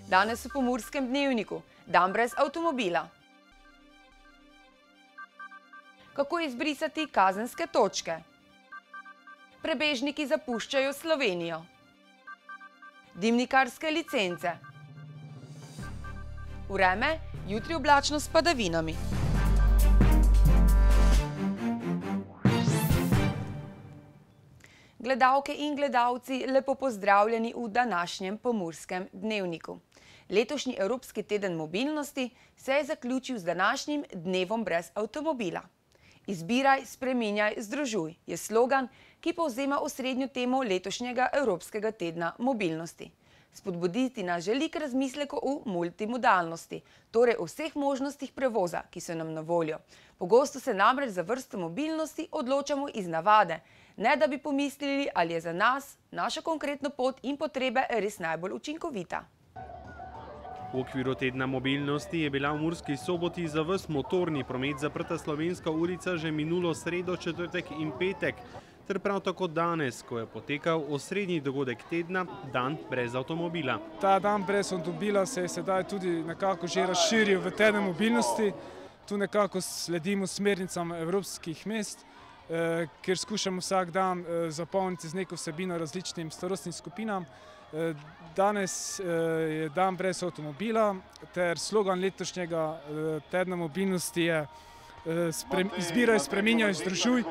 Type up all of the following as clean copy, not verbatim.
Danes v Pomurskem dnevniku, dan brez avtomobila. Kako izbrisati kazenske točke? Prebežniki zapuščajo Slovenijo. Dimnikarske licence. Vreme, jutri oblačno s padavinami. Gledalke in gledalci, lepo pozdravljeni v današnjem Pomurskem dnevniku. Letošnji Evropski teden mobilnosti se je zaključil z današnjim dnevom brez avtomobila. Izbiraj, spreminjaj, združuj je slogan, ki povzema osrednjo temo letošnjega Evropskega tedna mobilnosti. Spodbuditi nas želi k razmisleku o multimodalnosti, torej o vseh možnostih prevoza, ki so nam na voljo. Pogosto se namreč za vrsto mobilnosti odločamo iz navade, ne da bi pomislili, ali je za nas, našo konkretno pot in potrebe res najbolj učinkovita. V okviru tedna mobilnosti je bila v Murski Soboti za ves motorni promet zaprta Slovenska ulica že minulo sredo, četrtek in petek, ter prav tako danes, ko je potekal osrednji dogodek tedna, dan brez avtomobila. Ta dan brez avtomobila se je sedaj tudi nekako že razširil v teden mobilnosti. Tu nekako sledimo smernicam evropskih mest, kjer skušamo vsak dan zapolniti z neko vsebino različnim starostnim skupinam. Danes je dan brez avtomobila, ter slogan letošnjega tedna mobilnosti je izbiraj, spreminjaj, združuj.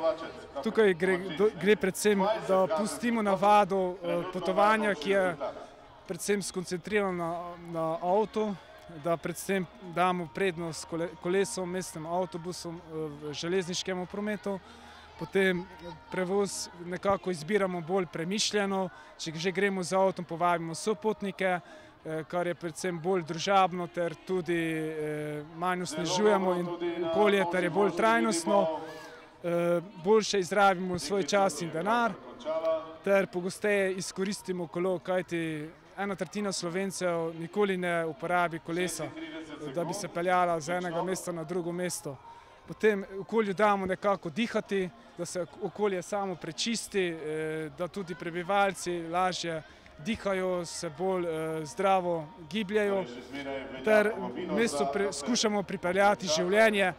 Tukaj gre predvsem, da pustimo navado potovanja, ki je predvsem skoncentrirana na avto, da predvsem damo prednost kolesom, mestnim avtobusom, železniškemu prometu. Potem prevoz nekako izbiramo bolj premišljeno, če že gremo z avtom, povabimo sopotnike, kar je predvsem bolj družabno, ter tudi manj osnežujemo in okolje, ter je bolj trajnostno. Boljše izrabimo svoj čas in denar, ter pogosteje izkoristimo kolo, kajti 1/3 Slovencev nikoli ne uporabi kolesa, da bi se peljala z enega mesta na drugo mesto. Potem okolju damo nekako dihati, da se okolje samo prečisti, da tudi prebivalci lažje dihajo, se bolj zdravo gibljajo, ter v mestu skušamo pripeljati življenje,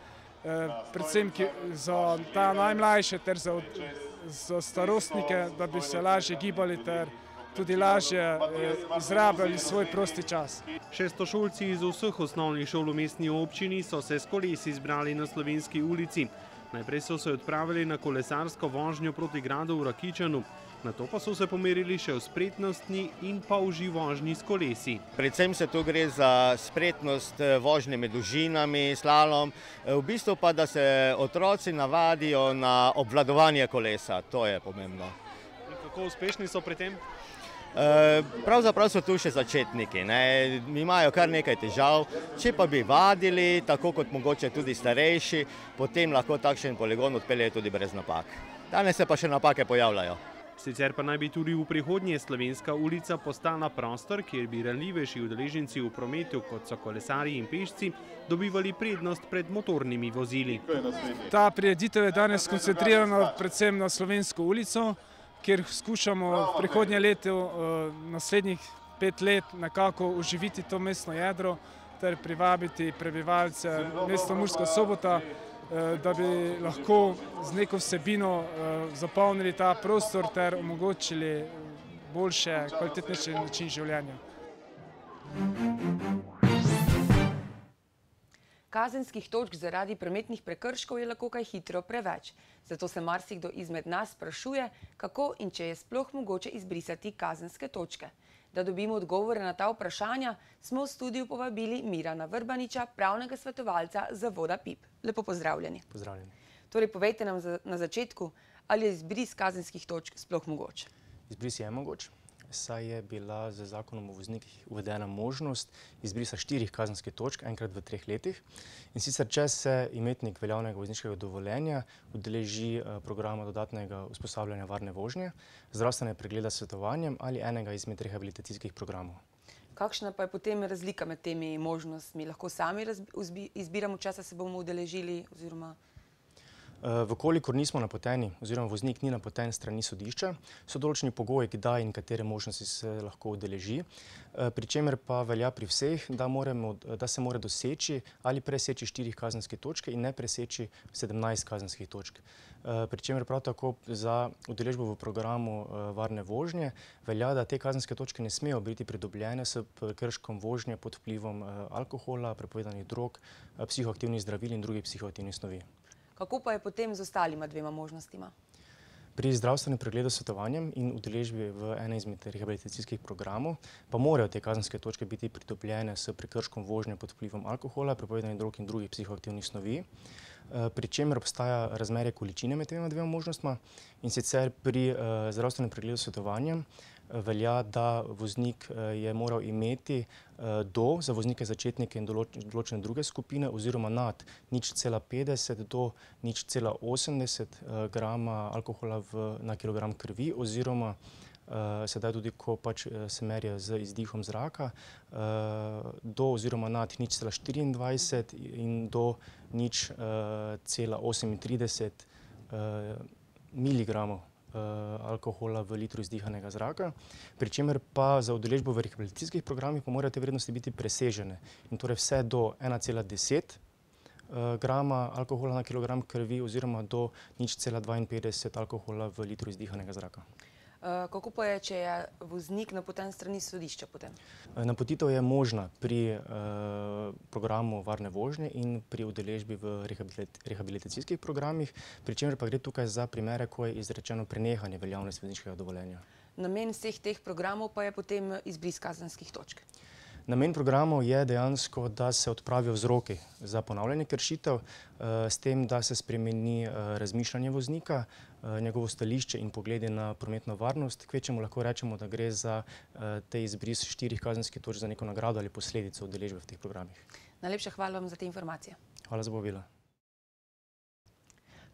predvsem za ta najmlajše ter za starostnike, da bi se lažje gibali ter tudi lažje izrabljali svoj prosti čas. Šestošolci iz vseh osnovnih šol v mestni občini so se s kolesi zbrali na Slovenski ulici. Najprej so se odpravili na kolesarsko vožnjo proti gradu v Rakičanu, nato pa so se pomerili še v spretnostni in polži vožnji s kolesi. Predvsem se tu gre za spretnost vožnje med dolžinami, slalom, v bistvu pa, da se otroci navadijo na obvladovanje kolesa, to je pomembno. In kako uspešni so pri tem? Pravzaprav so tu še začetniki, imajo kar nekaj težav, če pa bi vadili, tako kot mogoče tudi starejši, potem lahko takšen poligon odpeljejo tudi brez napak. Danes se pa še napake pojavljajo. Sicer pa naj bi tudi v prihodnje Slovenska ulica postala prostor, kjer bi ranljivejši udeleženci v prometu, kot so kolesarji in pešci, dobivali prednost pred motornimi vozili. Ta prireditev je danes skoncentrirana predvsem na Slovensko ulico, kjer skušamo v prihodnje leto, naslednjih 5 let, nekako oživiti to mestno jedro ter privabiti prebivalce mesta Murska Sobota, da bi lahko z neko vsebino zapolnili ta prostor ter omogočili boljše, kvalitetnejši način življenja. Kazenskih točk zaradi prometnih prekrškov je lahko kaj hitro preveč. Zato se marsikdo izmed nas sprašuje, kako in če je sploh mogoče izbrisati kazenske točke. Da dobimo odgovore na ta vprašanja, smo v studiu povabili Mirana Vrbaniča, pravnega svetovalca zavoda PIP. Lepo pozdravljeni. Pozdravljeni. Torej, povejte nam na začetku, ali je izbris kazenskih točk sploh mogoč? Izbris je mogoč, saj je bila z zakonom o voznikih uvedena možnost izbrisa 4 kazenskih točk enkrat v 3 letih. In sicer, če se imetnik veljavnega vozniškega dovoljenja udeleži programa dodatnega usposabljanja varne vožnje, zdravstvene pregleda s svetovanjem ali enega izmed rehabilitacijskih programov. Kakšna pa je potem razlika med temi možnostmi? Lahko sami izbiramo, česa se bomo udeležili oziroma... Vkolikor nismo napoteni oziroma voznik ni napoten strani sodišča, so določeni pogoji, kdaj in katere možnosti se lahko udeleži, pri čemer pa velja pri vseh, da se mora doseči ali preseči 4 kazenske točke in ne preseči 17 kazenskih točk. Pri čemer prav tako za udeležbo v programu varne vožnje velja, da te kazenske točke ne smejo biti pridobljene s prekrškom vožnje pod vplivom alkohola, prepovedanih drog, psihoaktivnih zdravil in drugih psihoaktivnih snovi. Kako pa je potem z ostalima dvema možnostima? Pri zdravstvenem pregledu s svetovanjem in udeležbi v enem izmed rehabilitacijskih programov pa morajo te kazenske točke biti pridobljene s prekrškom vožnje pod vplivom alkohola, prepovedanih drog in drugih psihoaktivnih snovi, pri čemer obstaja razmerje količine med tema dvema možnostma, in sicer pri zdravstvenem pregledu s svetovanjem velja, da voznik je moral imeti za voznike začetnike in določene druge skupine oziroma nad 0,50 do 0,80 grama alkohola na kilogram krvi oziroma sedaj tudi, ko pač se merja z izdihom zraka, do oziroma nad 0,24 in do 0,38 miligramov alkohola v litru izdihanega zraka, pri čemer pa za udeležbo v rehabilitacijskih programih pa morajo te vrednosti biti presežene. In torej vse do 1,10 grama alkohola na kilogram krvi oziroma do 0,52 alkohola v litru izdihanega zraka. Kako pa je, če je voznik napoten strani sodišča potem? Napotitev je možna pri programu varne vožnje in pri udeležbi v rehabilitacijskih programih, pri čemer pa gre tukaj za primere, ko je izrečeno prenehanje veljavnosti vozniškega dovoljenja. Namen vseh teh programov pa je potem izbris kazenskih točk. Namen programov je dejansko, da se odpravijo vzroki za ponavljanje kršitev, s tem, da se spremeni razmišljanje voznika, njegovo stališče in poglede na prometno varnost. Kvečemu lahko rečemo, da gre za te izbris 4 kazenskih točk za neko nagrado ali posledico udeležbe v teh programih. Najlepša hvala vam za te informacije. Hvala za povabilo.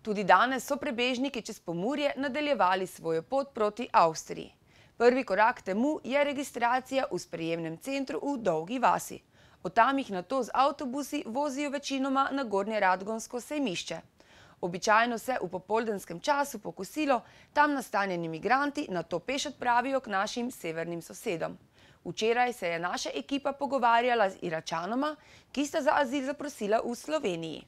Tudi danes so prebežniki čez Pomurje nadaljevali svojo pot proti Avstriji. Prvi korak temu je registracija v sprejemnem centru v Dolgi vasi. Od tam jih nato z avtobusi vozijo večinoma na Gornje Radgonsko sejmišče. Običajno se v popoldenskem času po kosilu tam nastanjeni migranti nato peš odpravijo k našim severnim sosedom. Včeraj se je naša ekipa pogovarjala z Iračanoma, ki sta za azil zaprosila v Sloveniji.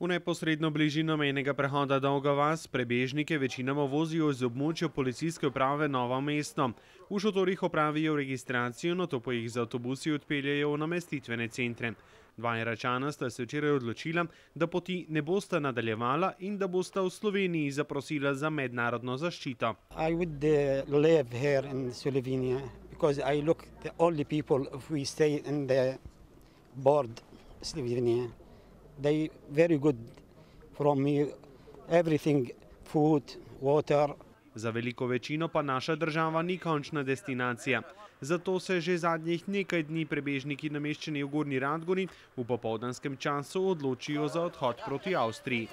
V neposredno bližino mejnega prehoda Dolga vas prebežnike večinoma vozijo z območja policijske uprave Novo mesto. V šotorih opravijo registracijo, nato pa jih z avtobusi odpeljejo v namestitvene centre. Dva Iračana sta se včeraj odločila, da poti ne bosta nadaljevala in da bosta v Sloveniji zaprosila za mednarodno zaščito. I would live here in Slovenia because I look the only people if we stay in the board Slovenia. They very good from me, everything, food, water. Za veliko večino pa naša država ni končna destinacija. Zato se že zadnjih nekaj dni prebežniki nameščeni v Gornji Radgoni v popoldanskem času odločijo za odhod proti Avstriji.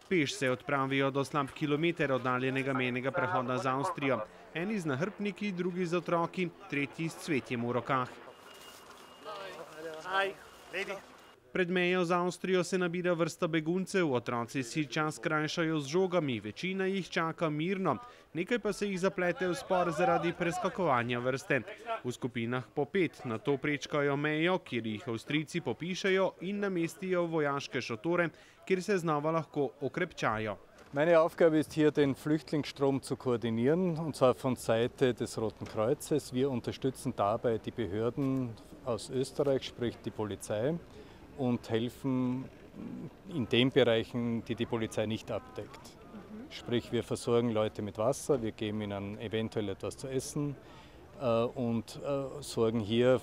Peš se odpravijo do slab kilometer oddaljenega mejnega prehoda z Avstrijo. Eni z nahrbtniki, drugi z otroki, tretji s cvetjem v rokah. Pred mejo z Avstrijo se nabira vrsta beguncev, otroci si čas krajšajo z žogami, večina jih čaka mirno, nekaj pa se jih zaplete v spor zaradi preskakovanja vrste. V skupinah po 5 nato prečkajo mejo, kjer jih Avstrijci popišejo in namestijo v vojaške šotore, kjer se znova lahko okrepčajo. Meine Aufgabe ist hier, den Flüchtlingsstrom zu koordinieren, und zwar von Seite des Roten Kreuzes. Wir unterstützen dabei die Behörden aus Österreich, sprich die Polizei, und helfen in den Bereichen, die die Polizei nicht abdeckt. Sprich, wir versorgen Leute mit Wasser, wir geben ihnen eventuell etwas zu essen und sorgen hier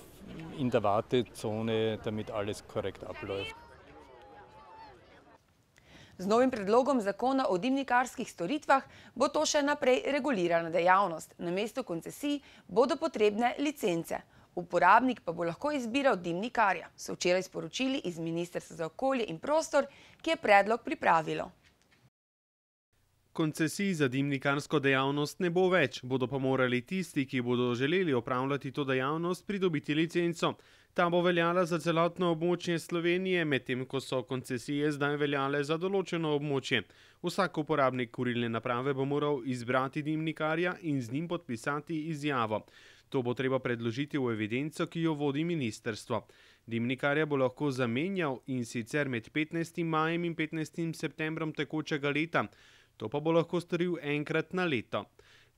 in der Wartezone, damit alles korrekt abläuft. Z novim predlogom zakona o dimnikarskih storitvah bo to še naprej regulirana dejavnost. Namesto koncesij bodo potrebne licence. Uporabnik pa bo lahko izbiral dimnikarja, so včeraj sporočili iz Ministrstva za okolje in prostor, ki je predlog pripravilo. Koncesij za dimnikarsko dejavnost ne bo več, bodo pa morali tisti, ki bodo želeli opravljati to dejavnost, pridobiti licenco. Ta bo veljala za celotno območje Slovenije, medtem ko so koncesije zdaj veljale za določeno območje. Vsak uporabnik kurilne naprave bo moral izbrati dimnikarja in z njim podpisati izjavo. To bo treba predložiti v evidenco, ki jo vodi ministrstvo. Dimnikarja bo lahko zamenjal in sicer med 15. majem in 15. septembrom tekočega leta. To pa bo lahko storil enkrat na leto.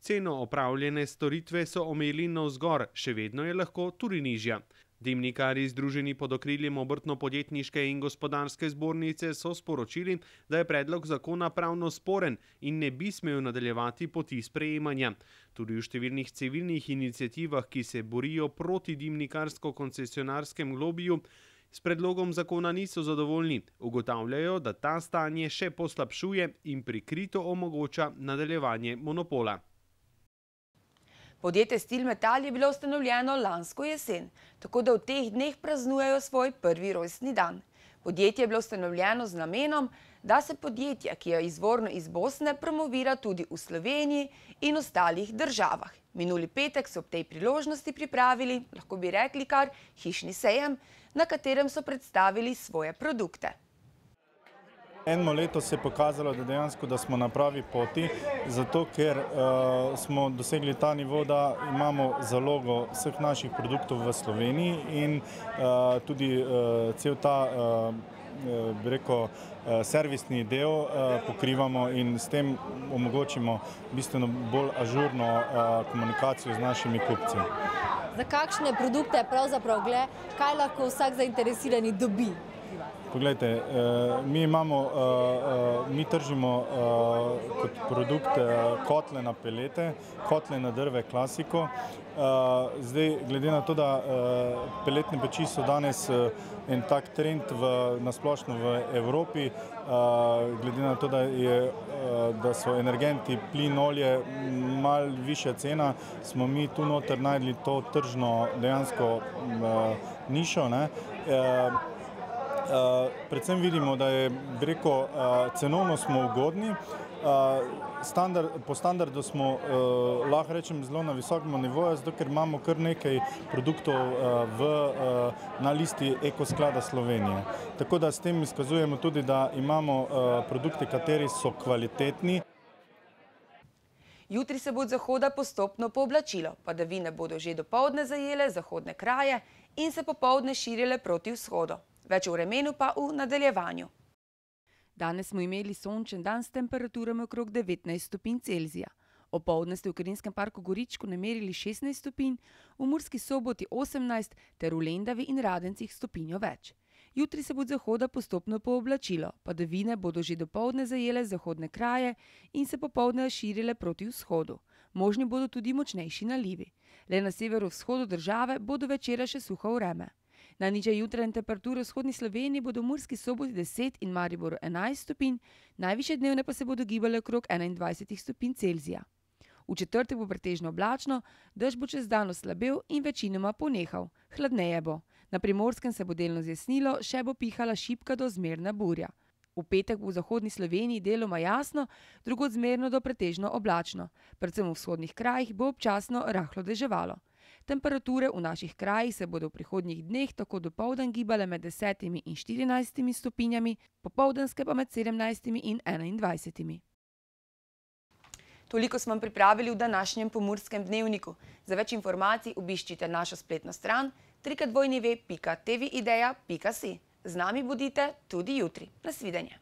Ceno opravljene storitve so omejili navzgor, še vedno je lahko tudi nižja. Dimnikarji združeni pod okriljem Obrtno-podjetniške in gospodarske zbornice so sporočili, da je predlog zakona pravno sporen in ne bi smel nadaljevati poti sprejemanja. Tudi v številnih civilnih iniciativah, ki se borijo proti dimnikarsko-koncesionarskem lobiju, s predlogom zakona niso zadovoljni. Ugotavljajo, da ta stanje še poslabšuje in prikrito omogoča nadaljevanje monopola. Podjetje Stil Metal je bilo ustanovljeno lansko jesen, tako da v teh dneh praznujejo svoj prvi rojstni dan. Podjetje je bilo ustanovljeno z namenom, da se podjetja, ki je izvorno iz Bosne, promovira tudi v Sloveniji in ostalih državah. Minuli petek so ob tej priložnosti pripravili, lahko bi rekli kar hišni sejem, na katerem so predstavili svoje produkte. Eno leto se je pokazalo, da dejansko da smo na pravi poti, zato ker smo dosegli ta nivo, da imamo zalogo vseh naših produktov v Sloveniji in tudi cel ta servisni del pokrivamo in s tem omogočimo bistveno bolj ažurno komunikacijo z našimi kupci. Za kakšne produkte pravzaprav gre, kaj lahko vsak zainteresirani dobi? Poglejte, mi tržimo kot produkt kotle na pelete, kotle na drve klasiko. Zdaj, glede na to, da peletne peči so danes en tak trend nasplošno v Evropi, glede na to, da so energenti, plin, olje, malo višja cena, smo mi tu noter najdli to tržno dejansko nišo. Predvsem vidimo, da je, cenovno smo ugodni, po standardu smo, lahko rečem, zelo na visokem nivoju, zato ker imamo kar nekaj produktov na listi Ekosklada Slovenije. Tako da s tem izkazujemo tudi, da imamo produkte, kateri so kvalitetni. Jutri se bo od zahoda postopno pooblačilo, padavine bodo že dopoldne zajele zahodne kraje in se popoldne širile proti vzhodu. Več o vremenu pa v nadaljevanju. Danes smo imeli sončen dan s temperaturami okrog 19 stopinj Celzija. Opoldne ste v Karinskem parku Goričko namerili 16 stopinj, v Murski Soboti 18 ter v Lendavi in Radencih stopinjo več. Jutri se bo od zahoda postopno pooblačilo, padavine bodo že dopoldne zajele zahodne kraje in se popoldne širile proti vzhodu. Možni bodo tudi močnejši nalivi. Le na severovzhodu države bodo večera še suho vreme. Najnižje jutranje temperature v vzhodni Sloveniji bodo v Murski Soboti 10 in Mariboru 11 stopinj, najvišje dnevne pa se bodo gibale okrog 21 stopinj Celzija. V četrtek bo pretežno oblačno, dež bo čez dan oslabel in večinoma ponehal. Hladneje bo. Na Primorskem se bo delno zjasnilo, še bo pihala šibka do zmerna burja. V petek bo v zahodni Sloveniji deloma jasno, drugod zmerno do pretežno oblačno. Predvsem v vzhodnih krajih bo občasno rahlo deževalo. Temperature v naših krajih se bodo v prihodnjih dneh tako dopoldan gibale med 10 in 14 stopinjami, popoldanske pa med 17 in 21. Toliko smo vam pripravili v današnjem Pomurskem dnevniku. Za več informacij obiščite našo spletno stran www.tvideja.si. Z nami bodite tudi jutri. Nasvidenje.